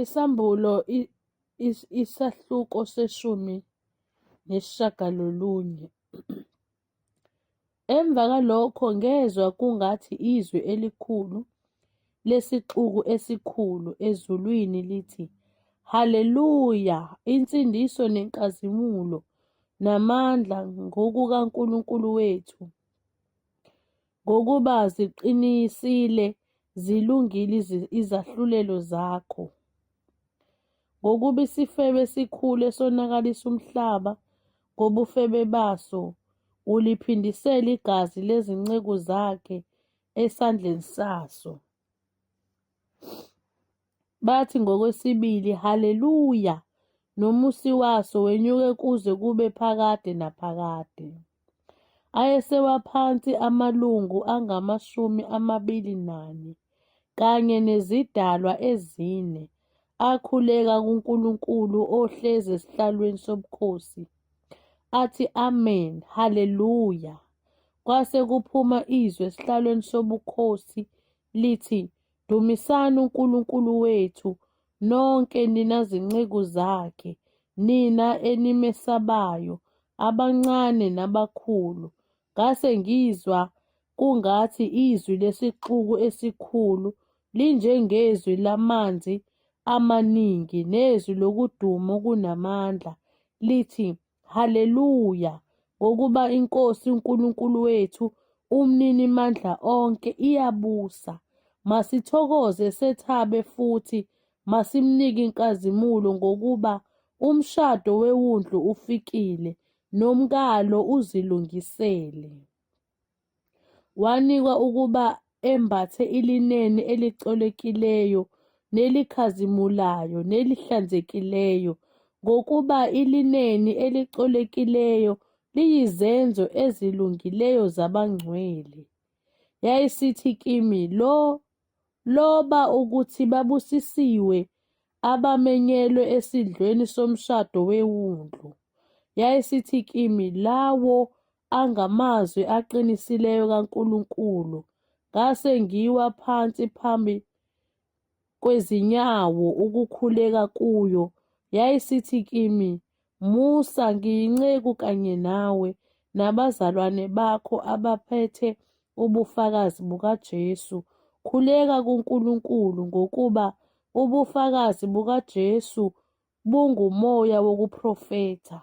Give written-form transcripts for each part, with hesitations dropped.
Isambulo isahluko seshumi nesishagalolunye. Emva kalokho ngezwa kungathi izwi elikhulu lesixuku esikhulu ezulwini lithi, Haleluya! Insindiso nenkazimulo namandla ngokukaNkulunkulu wethu, ngokuba ziqinisile zilungile izahlulelo zakho. Ngokuba isifebe esikhulu esonakalisa umhlaba ngobufebe baso, uliphindisela igazi lezinceku zakhe esandleni saso. Bathi ngokwesibili, Haleluya! Nomusi waso wenyuke kuze kube phakade naphakade. Ayesewaphansi amalungu angama-24 kanye nezidalwa ezine, akhuleka kuNkulunkulu ohlezi esihlalweni sobukhosi, athi, Amen, Haleluya! Kwase kuphuma izwi esihlalweni sobukhosi lithi, Dumisani uNkulunkulu wethu, nonke nina zinceku zakhe, nina enimesabayo, abancane nabakhulu. Ngase ngizwa kungathi izwi lesixuku esikhulu linjengezwi lamanzi amaningi nezwi lokuduma okunamandla, lithi, Haleluya! Ngokuba iNkosi uNkulunkulu wethu, umnini mandla onke, iyabusa. Masithokoze sethabe futhi masimnike inkazimulo ngokuba umshado weWundlu ufikile, nomkalo uzilungisele. Wanikwa ukuba embathe ilineni elicolekileyo nelikhazimulayo nelihlanzekileyo, ngokuba ilineni elicolekileyo liyizenzo ezilungileyo zabangcwele. Yayisithi kimi, loba ukuthi babusisiwe abamenyelwe esidlweni somshado weWundlu. Yayisithi kimi, lawo angamazwi aqinisileyo kaNkulunkulu. Ngase ngiwa phansi phambi kwezinyawo ukukhuleka kuyo. Yayisithi kimi, Musa, ngiyinceku kanye nawe nabazalwane bakho abaphethe ubufakazi bukaJesu. Khuleka kuNkulunkulu ngokuba ubufakazi bukaJesu bungumoya wokuprofetha.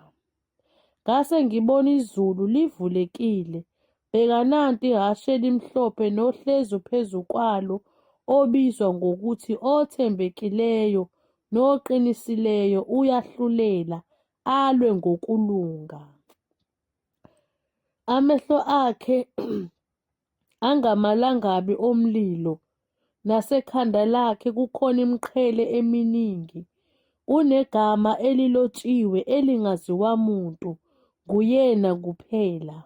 Ngase ngibona izulu livulekile. Bheka nanti ihashe elimhlophe nohlezi phezu kwalo, obizwa ngokuthi othembekileyo noqinisileyo, uyahlulela, alwe ngokulunga. Amehlo akhe angamalangabi omlilo, nasekhanda lakhe kukhona imiqhele eminingi. Unegama elilotshiwe elingaziwa muntu, nguyena kuphela.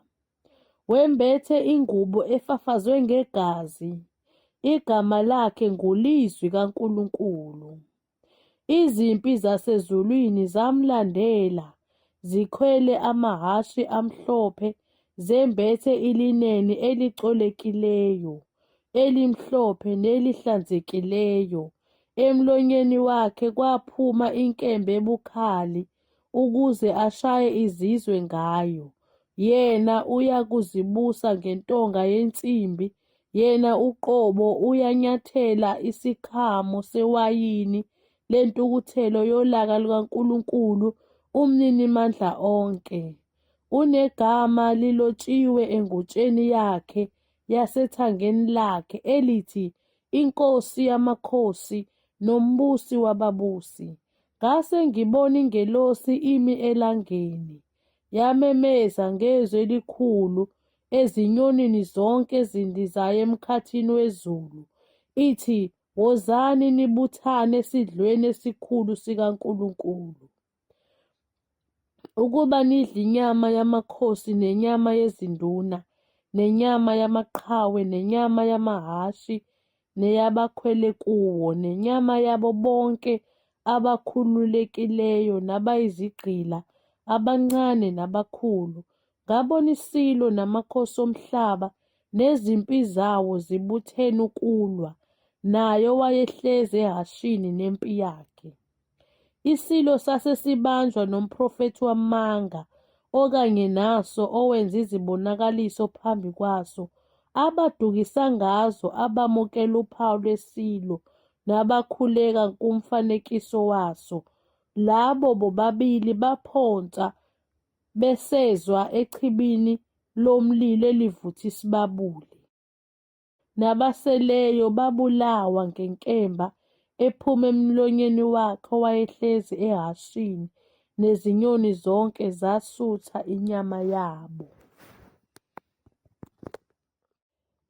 Wembethe ingubo efafazwe ngegazi. Igama lakhe ngulizwi kaNkulunkulu. Izimpi zasezulwini zamlandela, zikhwele amahhashi amhlophe, zembethe ilineni elicolekileyo, elimhlophe nelihlanzekileyo. Emlonyeni wakhe kwaphuma inkemba ebukhali, ukuze ashaye izizwe ngayo. Yena uyakuzibusa ngentonga yensimbi, yena uqobo uyanyathela isikhamo sewayini lentukuthelo yolaka lukaNkulunkulu umninimandla onke. Unegama lilotshiwe engutsheni yakhe yasethangeni lakhe elithi, iNkosi yamakhosi noMbusi wababusi. Ngase ngibona ingelosi imi elangeni, yamemeza ngezwi elikhulu ezinyonini zonke ezindizayo emkhathini wezulu, ithi, Wozani nibuthane esidlweni esikhulu sikaNkulunkulu, ukuba nidle inyama yamakhosi nenyama yezinduna, nenyama yamaqhawe, nenyama yamahhashi, neyabakhwele kuwo, nenyama yabo bonke abakhululekileyo nabayizigqila, abancane nabakhulu. Ngabona isilo namakhosi omhlaba nezimpi zawo zibuthene ukulwa. nayo wayehlezi ehashini nempi yakhe. Isilo sase sibanjwa nomprofethi wamanga, okanye naso owenza izibonakaliso phambi kwaso, abadukisa ngazo abamukela uphawu lwesilo nabakhuleka kumfanekiso waso. Labo bobabili baphonsa besezwa echibini lomlilo elivuthisa isibabuli. Nabaseleyo babulawa ngenkemba ephuma emlonyeni wakhe owayehlezi ehashini, nezinyoni zonke zasutha inyama yabo.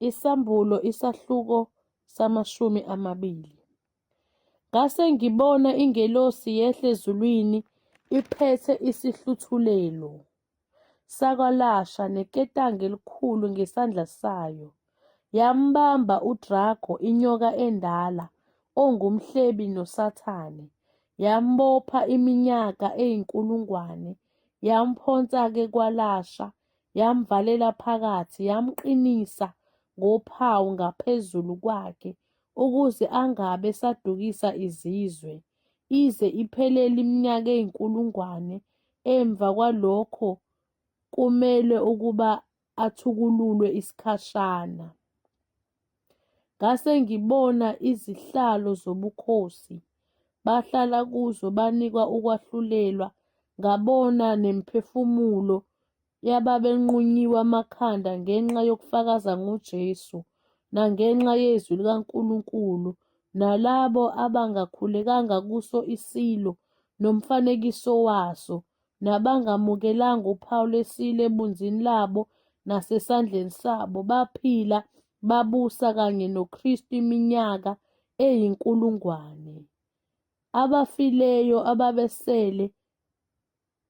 Isambulo isahluko samashumi amabili. Ngase ngibona ingelosi yehla ezulwini iphethe isihluthulelo sakwaLasha neketanga elikhulu ngesandla sayo. Yambamba uDrago, inyoka endala, ongumhlebi noSathane, yambopha iminyaka eyinkulungwane, yamphonsa-ke kwaLasha, yamvalela phakathi, yamqinisa ngophawu ngaphezulu kwakhe, ukuze angabe esadukisa izizwe, ize iphelele iminyaka eyinkulungwane. Emva kwalokho kumele ukuba athukululwe isikhashana. Ngase ngibona izihlalo zobukhosi, bahlala kuzo banikwa ukwahlulelwa. Ngabona nemiphefumulo yababenqunyiwe amakhanda ngenxa yokufakaza ngoJesu nangenxa yezwi likaNkulunkulu, nalabo abangakhulekanga kuso isilo nomfanekiso waso, nabangamukelanga uphawu lwesilo ebunzini labo nasesandleni sabo, baphila babusa kanye noKristu iminyaka eyinkulungwane. Abafileyo ababesele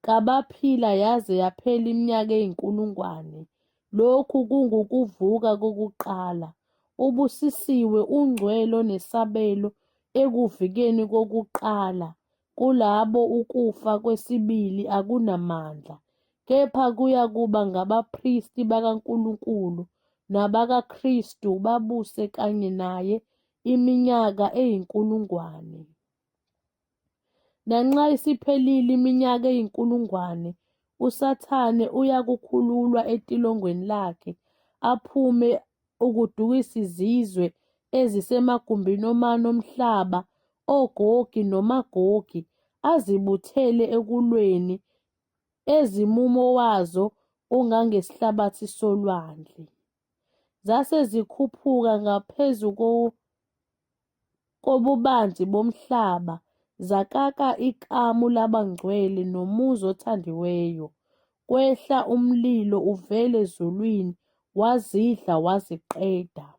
kabaphila yaze yaphela iminyaka eyinkulungwane. Lokhu kungukuvuka kokuqala. Ubusisiwe ungcwele onesabelo ekuvikeni kokuqala. Kulabo ukufa kwesibili akunamandla, kepha kuyakuba ngabapristi bakaNkulunkulu nabakaKristu, babuse kanye naye iminyaka eyinkulungwane. Nanxa isiphelile iminyaka eyinkulungwane, uSathane uyakukhululwa etilongweni lakhe, aphume ukudukisa izizwe ezisemagumbini omane omhlaba, oGogi noMagogi, azibuthele ekulweni, ezimumo wazo ungangesihlabathi solwandle. Zase zikhuphuka ngaphezu kobubanzi bomhlaba, zakaka ikamu labangcwele nomuzi othandiweyo. Kwehla umlilo uvele ezulwini, wazidla waziqeda.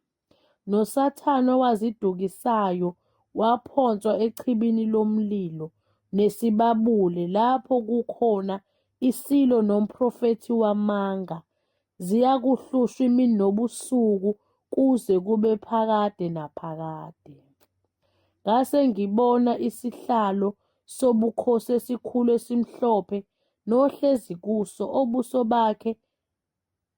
NoSathane owazidukisayo waphonswa echibini lomlilo nesibabuli, lapho kukhona isilo nomprofethi wamanga. Ziyakuhlushwa imini nobusuku kuze kube phakade naphakade. Ngase ngibona isihlalo sobukhosi esikhulu esimhlophe nohlezi kuso, obuso bakhe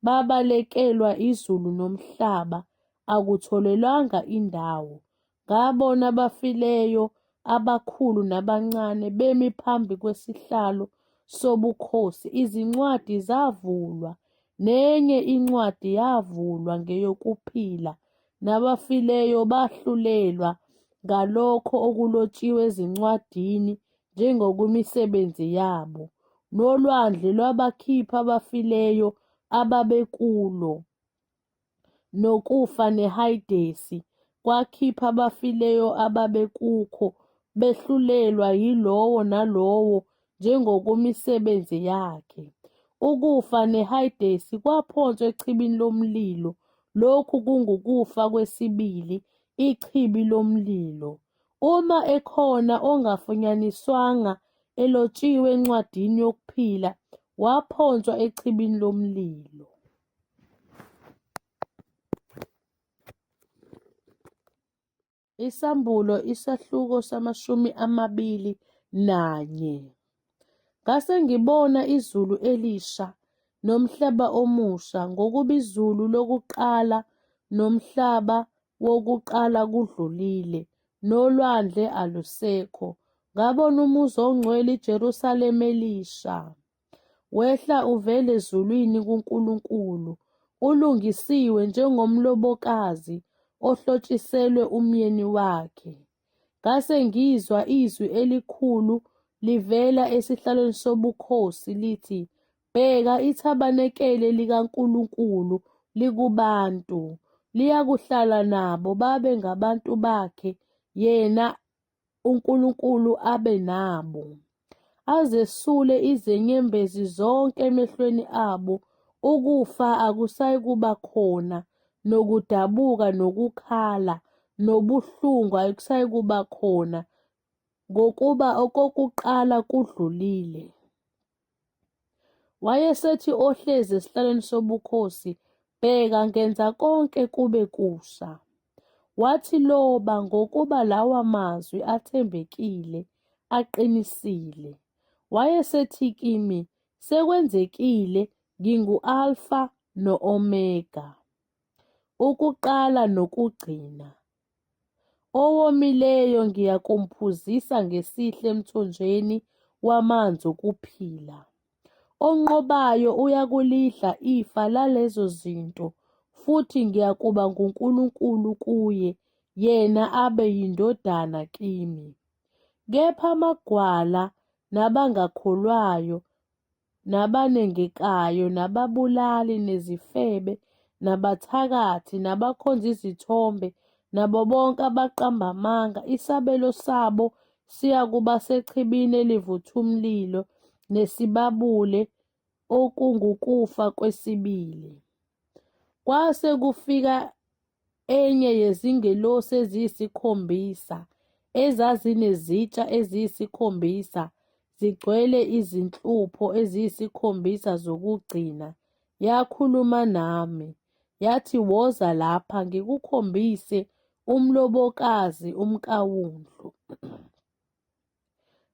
babalekelwa izulu nomhlaba, akutholelwanga indawo. Ngabona abafileyo abakhulu nabancane bemi phambi kwesihlalo sobukhosi. Izincwadi zavulwa, nenye incwadi yavulwa ngeyokuphila, nabafileyo bahlulelwa ngalokho okulotshiwe ezincwadini njengokwemisebenzi yabo. Nolwandle lwabakhipha abafileyo ababekulo, nokufa neHadesi kwakhipha abafileyo ababekukho, behlulelwa yilowo nalowo njengokwemisebenzi yakhe. Ukufa neHadesi kwaphonswa echibini lomlilo. Lokhu kungukufa kwesibili, ichibi lomlilo. Uma ekhona ongafunyaniswanga elotshiwe encwadini yokuphila, waphonswa echibini lomlilo. Isambulo isahluko samashumi amabili nanye. Ngase ngibona izulu elisha nomhlaba omusha, ngokuba izulu lokuqala nomhlaba wokuqala kudlulile, nolwandle alusekho. Ngabona umuzi ongcwele iJerusalema elisha. Wehla uvele ezulwini kuNkulunkulu, ulungisiwe njengomlobokazi ohlotshiselwe umyeni wakhe. Ngase ngizwa izwi elikhulu livela esihlalweni sobukhosi lithi, "Bheka, ithabanekele likaNkulunkulu likubantu, liyakuhlala nabo, babe ngabantu bakhe, yena uNkulunkulu abe nabo. Azesule izenyembezi zonke emehlweni abo, ukufa akusayikuba khona, nokudabuka nokukhala, nobuhlungu akusayikuba khona, ngokuba okokuqala kudlulile." Wayesethi ohlezi esihlalweni sobukhosi, "Bheka, ngenza konke kube kusha." Wathi loba ngokuba lawa mazwi athembekile, aqinisile. Wayesethi kimi, "Sekwenzekile, ngingu-Alfa no-Omega, ukuqala nokugcina. Owomileyo ngiyakumphuzisa ngesihle emthonjeni wamanzi okuphila. Onqobayo uyakulidla ifa lalezo zinto, futhi ngiyakuba nguNkulunkulu kuye, yena abe yindodana kimi. Kepha amagwala, nabangakholwayo, nabanengekayo, nababulali, nezifebe, nabathakathi, nabakhonza izithombe, nabo bonke abaqamba amanga, isabelo sabo siyakuba sechibini elivutha umlilo, nesibabule, okungukufa kwesibili." Kwase kufika enye yezingelosi eziyisikhombisa, ezazinezitsha eziyisikhombisa, zigcwele izinhlupho eziyisikhombisa zokugcina. Yakhuluma nami, yathi, "Woza lapha ngikukhombise umlobokazi umkawundlu."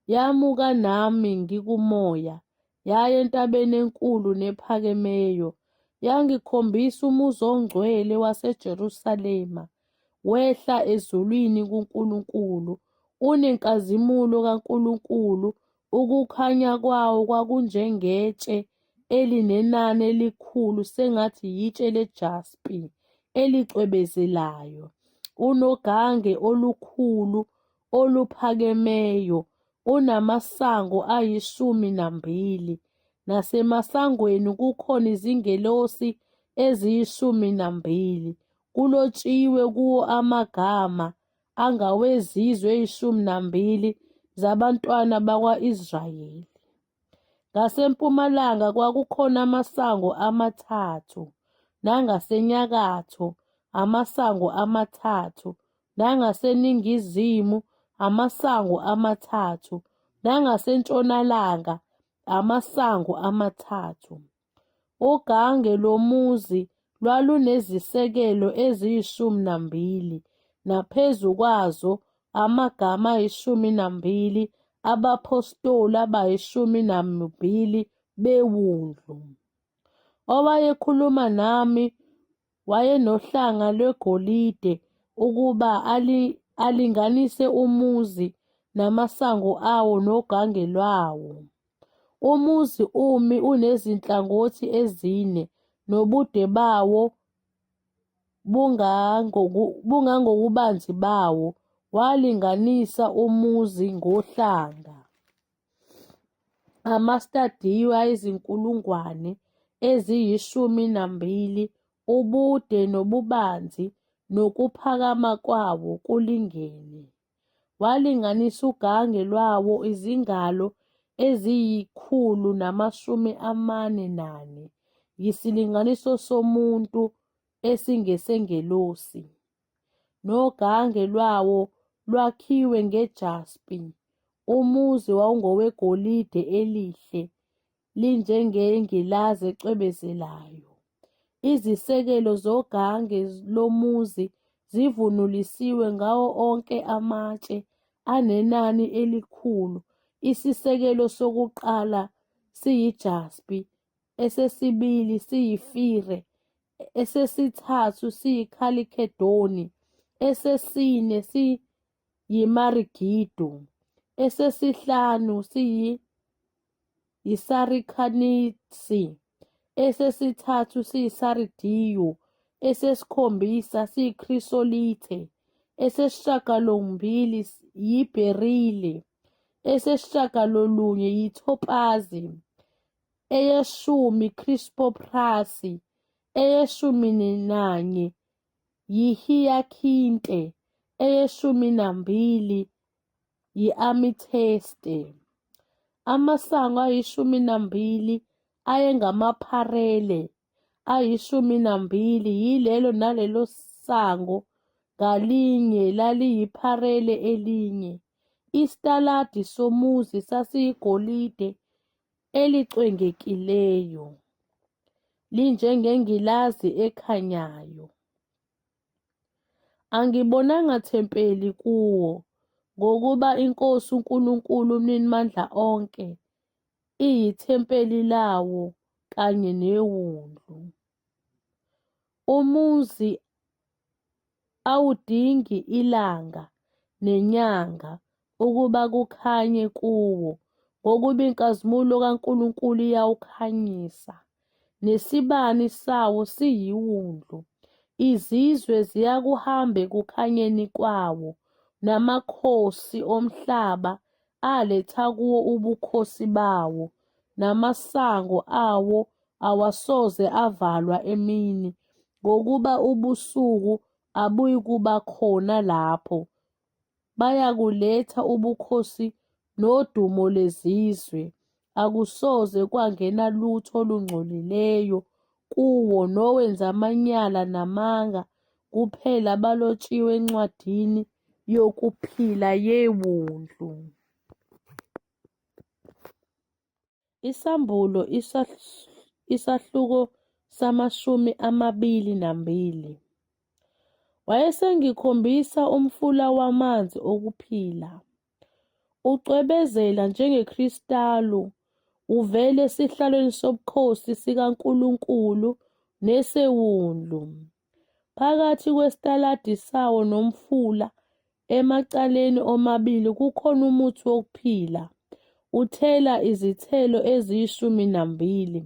Yamuka nami ngikumoya, yaya entabeni enkulu nephakemeyo, yangikhombisa umuzi ongcwele waseJerusalema, wehla ezulwini kuNkulunkulu, unenkazimulo kaNkulunkulu, ukukhanya kwawo kwakunjengetshe elinenani elikhulu sengathi yitshe lejaspi elicwebezelayo, unogange olukhulu oluphakemeyo, unamasango 12, nasemasangweni kukhona izingelosi eziyi12. Kulotshiwe kuwo amagama angawezizwe 12 zabantwana bakwa-Israyeli. Ngasempumalanga kwakukhona amasango 3, nangasenyakatho amasango 3, nangaseningizimu amasango 3, nangasentshonalanga amasango 3. Ugange lomuzi lwalunezisekelo eziyi12, naphezu kwazo amagama 12 abaphostoli abayi12 bewundlu. Owayekhuluma nami wayenohlanga lwegolide ukuba alinganise umuzi namasango awo nogange lwawo. Umuzi umi unezinhlangothi 4, nobude bawo bungangobubanzi bawo. Walinganisa umuzi ngohlanga. Amastadiyo ayizinkulungwane eziyi12, ubude nobubanzi nokuphakama kwawo kulingene. Walinganisa ugange lwawo izingalo eziyi144, yisilinganiso somuntu esingesengelosi. Nogange lwawo lwakhiwe ngejaspi. Umuzi wawungowegolide elihle, linjengengilazi ecwebezelayo. Izisekelo zogange lomuzi zivunulisiwe ngawo onke amatshe anenani elikhulu. Isisekelo sokuqala siyijaspi, esesibili siyifire, esesithathu siyikhalkedoni, esesine siyiMarigidu, esesihlanu siyiSarikhanisi, esesithathu siyiSaridiyo, esesikhombisa siyiKhrisolithe, esesishiyagalombili yiBherile, esesishiyagalolunye yiThopazi, eyeshumi Chrysoprase, eyeshumi nanye yiHiyakhinte, eyeshumi nambili yi-ametheste. Amasango ayishumi nambili ayengamapharele, ayishumi nambili yilelo nalelo sango ngalinye laliyipharele elinye. Isitaladi somuzi sasiyigolide elicwengekileyo, linjengengilazi ekhanyayo. Angibonanga thempeli kuwo, ngokuba iNkosi uNkulunkulu uMninimandla onke iyithempeli lawo kanye newundlu. Umuzi awudingi ilanga nenyanga ukuba kukhanye kuwo, ngokuba inkazimulo kaNkulunkulu iyawukhanyisa, nesibani sawo siyiwundlu. Izizwe ziyakuhambe kukhanyeni kwawo, namakhosi omhlaba aletha kuwo ubukhosi bawo, namasango awo awasoze avalwa emini, ngokuba ubusuku abuyikuba khona lapho. Bayakuletha ubukhosi nodumo lezizwe, akusoze kwangena lutho olungcolileyo kuwo, nowenza amanyala namanga kuphela balotshiwe encwadini yokuphila yewundlu. Isambulo isahluko sama-22. Wayesengikhombisa umfula wamanzi okuphila, ucwebezela njengekristalu, uvela esihlalweni sobukhosi sikaNkulunkulu nesewundlu. Phakathi kwesitaladi sawo nomfula, emacaleni omabili kukhona umuthi wokuphila, uthela izithelo eziyishumi-12,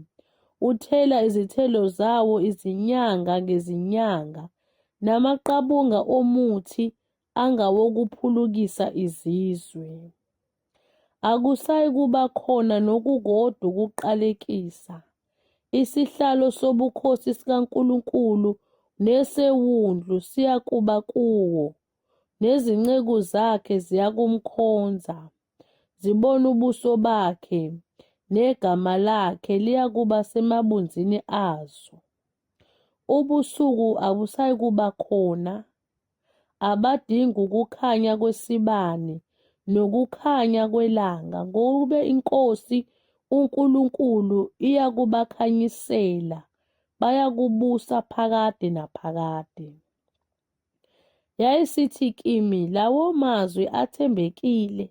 uthela izithelo zawo izinyanga ngezinyanga, namaqabunga omuthi angawokuphulukisa izizwe. Akusayi kuba khona nokukodwa ukuqalekisa. Isihlalo sobukhosi sikaNkulunkulu nesewundlu siyakuba kuwo, nezinceku zakhe ziyakumkhonza, zibone ubuso bakhe, negama lakhe liyakuba semabunzini azo. Ubusuku abusayi kuba khona, abadingi ukukhanya kwesibane nokukhanya kwelanga, ngoba iNkosi uNkulunkulu iyakubakhanyisela, bayakubusa phakade naphakade. Yayisithi kimi, lawo mazwi athembekile,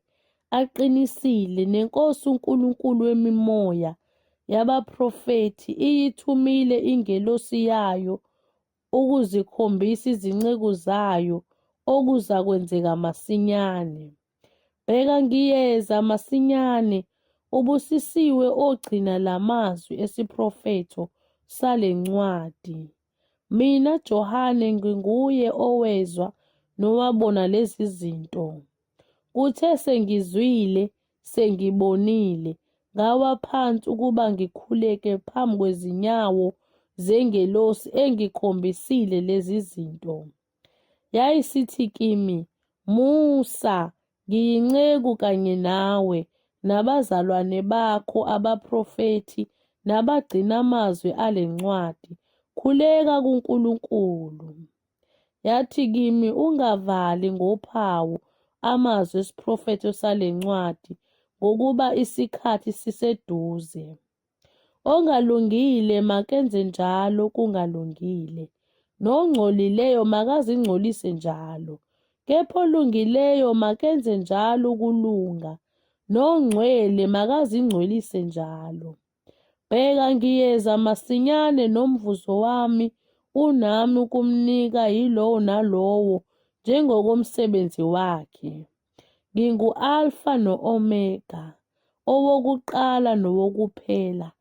aqinisile, neNkosi uNkulunkulu wemimoya yabaprofethi iyithumile ingelosi yayo ukuzikhombisa izinceku zayo okuzakwenzeka masinyane. Bheka, ngiyeza masinyane. Ubusisiwe ogcina lamazwi esiprofetho sale ncwadi. Mina Johane nginguye owezwa nowabona lezi zinto. Kuthe sengizwile, sengibonile, ngawa phansi ukuba ngikhuleke phambi kwezinyawo zengelosi engikhombisile lezi zinto. Yayisithi kimi, Musa, ngiyinceku kanye nawe, nabazalwane bakho abaprofethi nabagcina amazwi ale ncwadi. Khuleka kuNkulunkulu. Yathi kimi, ungavali ngophawu amazwi esiprofetho sale ncwadi, ngokuba isikhathi siseduze. Ongalungile makenze njalo kungalungile, nongcolileyo makazingcolise njalo, kepha olungileyo makenze njalo ukulunga, nongcwele makazingcolise njalo. Bheka, ngiyeza masinyane, nomvuzo wami unami ukumnika yilowo nalowo njengokomsebenzi wakhe. Ngingu-Alfa no-Omega, owokuqala nowokuphela,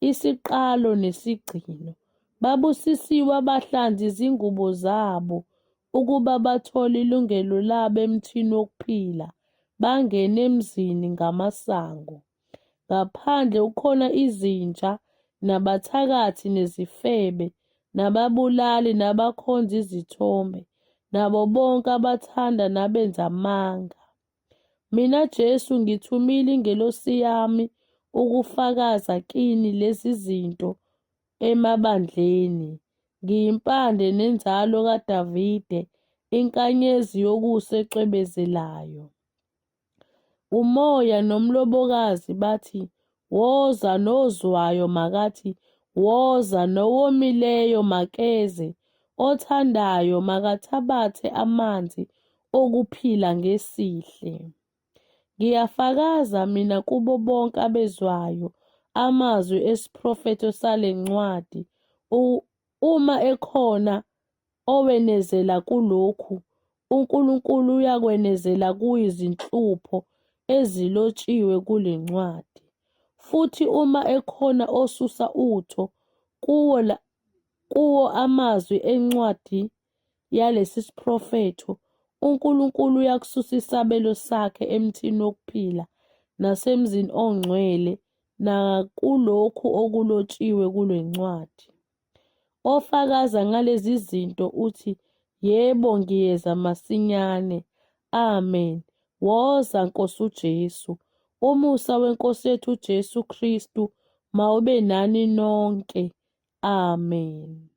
isiqalo nesigcino. Babusisiwe abahlanza izingubo zabo ukuba bathole ilungelo labo emthini wokuphila, bangene emzini ngamasango. Ngaphandle kukhona izinja, nabathakathi nezifebe, nababulali nabakhonza izithombe, nabo bonke abathanda nabenza amanga. Mina Jesu ngithumile ingelosi yami ukufakaza kini lezi zinto emabandleni. Ngiyimpande nenzalo kaDavide, inkanyezi yokusa ecwebezelayo. Umoya nomlobokazi bathi, woza, nozwayo makathi, woza, nowomileyo makeze, othandayo makathabathe amanzi okuphila ngesihle. Ngiyafakaza mina kubo bonke abezwayo amazwi esiprofetho sale ncwadi, uma ekhona owenezela kulokhu, uNkulunkulu uyakwenezela kuyizinhlupho ezilotshiwe kule ncwadi. Futhi uma ekhona osusa utho kuwo amazwi encwadi yalesi siprofetho, uNkulunkulu uyakususa isabelo sakhe emthini wokuphila nasemzini ongcwele nakulokhu okulotshiwe kule ncwadi. Ofakaza ngalezi zinto uthi, yebo, ngiyeza masinyane. Amen. Woza Nkosi uJesu. Umusa weNkosi yethu uJesu Kristu mawube nani nonke. Amen.